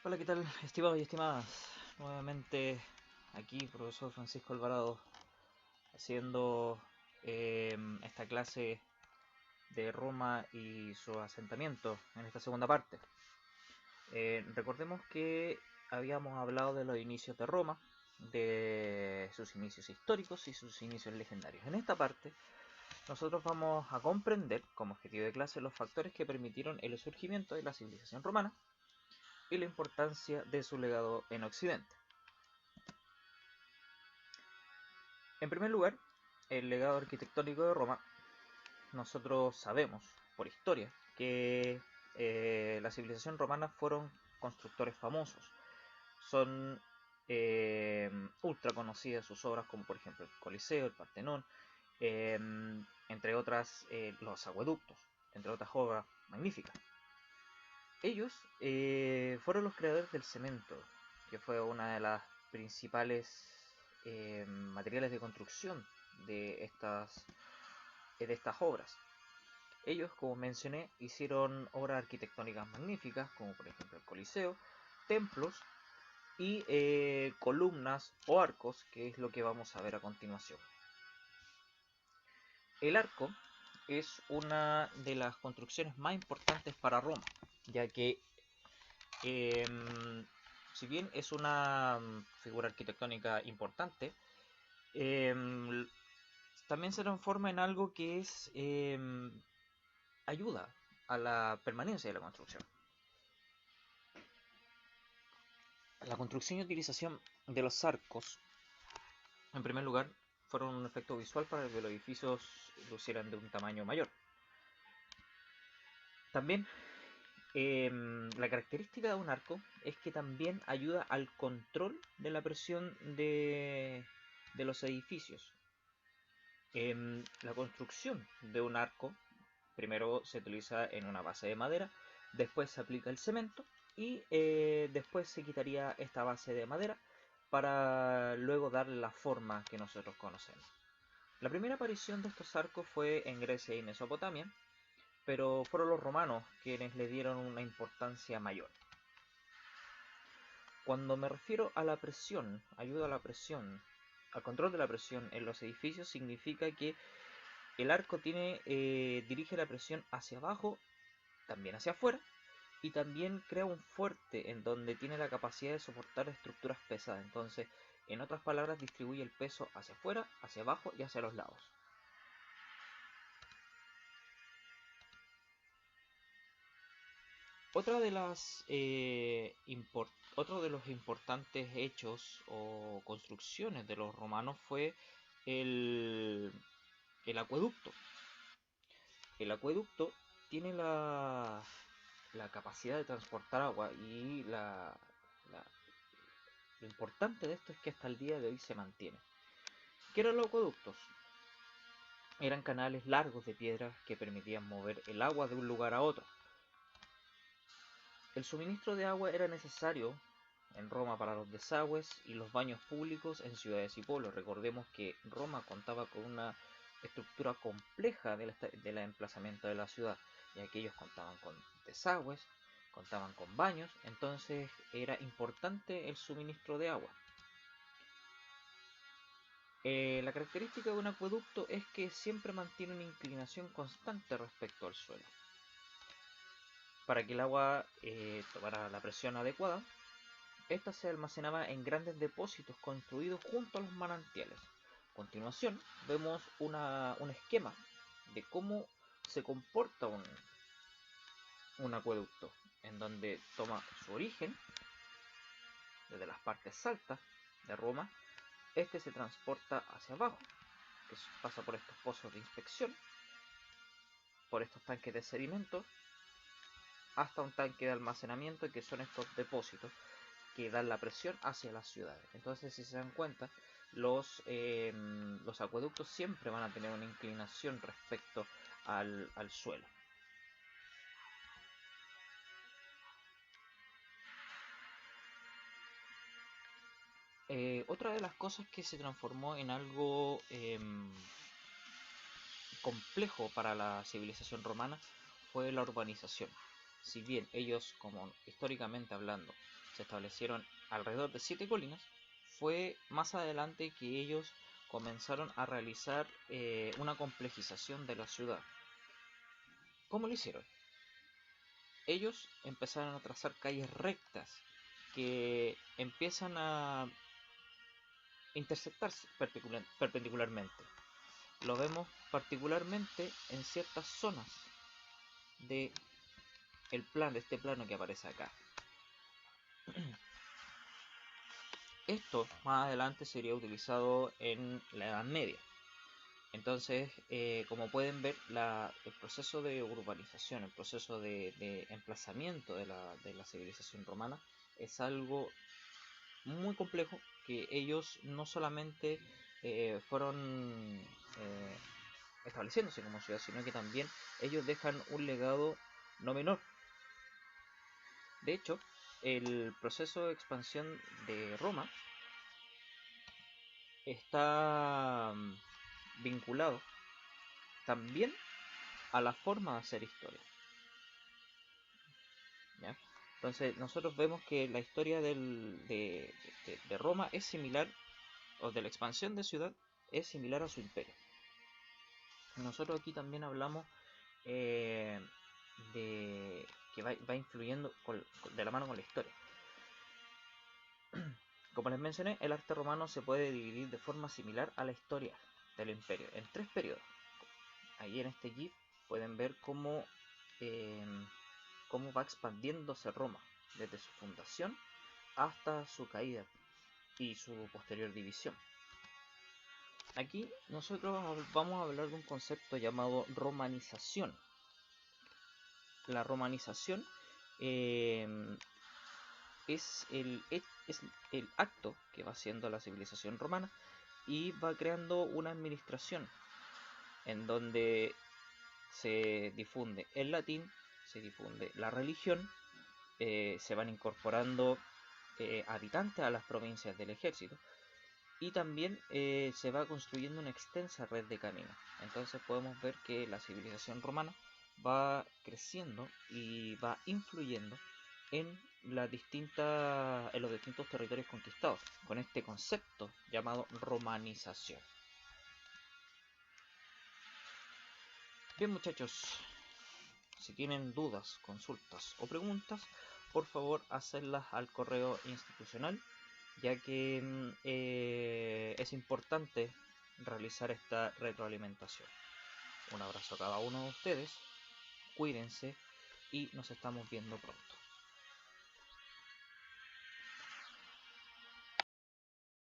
Hola, ¿qué tal, estimados y estimadas? Nuevamente aquí, profesor Francisco Alvarado, haciendo esta clase de Roma y su asentamiento en esta segunda parte. Recordemos que habíamos hablado de los inicios de Roma, de sus inicios históricos y sus inicios legendarios. En esta parte, nosotros vamos a comprender, como objetivo de clase, los factores que permitieron el surgimiento de la civilización romana y la importancia de su legado en Occidente. En primer lugar, el legado arquitectónico de Roma. Nosotros sabemos, por historia, que la civilización romana fueron constructores famosos. Son ultra conocidas sus obras, como por ejemplo el Coliseo, el Partenón, eh, entre otras los acueductos, entre otras obras magníficas. Ellos fueron los creadores del cemento, que fue una de las principales materiales de construcción de estas obras. Ellos, como mencioné, hicieron obras arquitectónicas magníficas, como por ejemplo el Coliseo, templos y columnas o arcos, que es lo que vamos a ver a continuación. El arco es una de las construcciones más importantes para Roma, ya que eh, si bien es una figura arquitectónica importante, eh, también se transforma en algo que es ayuda a la permanencia de la construcción. La construcción y utilización de los arcos, en primer lugar, fueron un efecto visual para que los edificios lucieran de un tamaño mayor. También, la característica de un arco es que también ayuda al control de la presión de los edificios. La construcción de un arco primero se utiliza en una base de madera, después se aplica el cemento y después se quitaría esta base de madera para luego darle la forma que nosotros conocemos. La primera aparición de estos arcos fue en Grecia y Mesopotamia, pero fueron los romanos quienes le dieron una importancia mayor. Cuando me refiero a la presión, ayuda a la presión, al control de la presión en los edificios, significa que el arco dirige la presión hacia abajo, también hacia afuera, y también crea un fuerte en donde tiene la capacidad de soportar estructuras pesadas. Entonces, en otras palabras, distribuye el peso hacia afuera, hacia abajo y hacia los lados. Otra de las Otro de los importantes hechos o construcciones de los romanos fue el, el acueducto. El acueducto tiene la capacidad de transportar agua y la- lo importante de esto es que hasta el día de hoy se mantiene. ¿Qué eran los acueductos? Eran canales largos de piedra que permitían mover el agua de un lugar a otro. El suministro de agua era necesario en Roma para los desagües y los baños públicos en ciudades y pueblos. Recordemos que Roma contaba con una estructura compleja del emplazamiento de la ciudad, ya que ellos contaban con desagües, contaban con baños, entonces era importante el suministro de agua. La característica de un acueducto es que siempre mantiene una inclinación constante respecto al suelo. Para que el agua tomara la presión adecuada, esta se almacenaba en grandes depósitos construidos junto a los manantiales. A continuación, vemos un esquema de cómo se comporta un acueducto, en donde toma su origen desde las partes altas de Roma. Este se transporta hacia abajo, que pasa por estos pozos de inspección, por estos tanques de sedimento, hasta un tanque de almacenamiento, que son estos depósitos que dan la presión hacia las ciudades. Entonces, si se dan cuenta, los acueductos siempre van a tener una inclinación respecto al suelo. Otra de las cosas que se transformó en algo complejo para la civilización romana fue la urbanización. Si bien ellos, como históricamente hablando, se establecieron alrededor de 7 colinas, fue más adelante que ellos comenzaron a realizar una complejización de la ciudad. ¿Cómo lo hicieron? Ellos empezaron a trazar calles rectas que empiezan a intersectarse perpendicularmente. Lo vemos particularmente en ciertas zonas de de este plano que aparece acá. Esto más adelante sería utilizado en la Edad Media. Entonces, como pueden ver, el proceso de urbanización, el proceso de emplazamiento de la civilización romana es algo muy complejo, que ellos no solamente fueron estableciéndose como ciudad, sino que también ellos dejan un legado no menor. De hecho, el proceso de expansión de Roma está vinculado también a la forma de hacer historia. ¿Ya? Entonces nosotros vemos que la historia de Roma es similar, o de la expansión de ciudad, es similar a su imperio. Nosotros aquí también hablamos de que va influyendo de la mano con la historia. Como les mencioné, el arte romano se puede dividir de forma similar a la historia del imperio en 3 periodos. Ahí en este GIF pueden ver cómo va expandiéndose Roma desde su fundación hasta su caída y su posterior división. Aquí nosotros vamos a hablar de un concepto llamado romanización. La romanización es el acto que va haciendo la civilización romana y va creando una administración en donde se difunde el latín, se difunde la religión, se van incorporando habitantes a las provincias del ejército y también se va construyendo una extensa red de caminos. Entonces podemos ver que la civilización romana va creciendo y va influyendo en los distintos territorios conquistados, con este concepto llamado romanización. Bien, muchachos, si tienen dudas, consultas o preguntas, por favor hacerlas al correo institucional, ya que es importante realizar esta retroalimentación. Un abrazo a cada uno de ustedes, cuídense y nos estamos viendo pronto.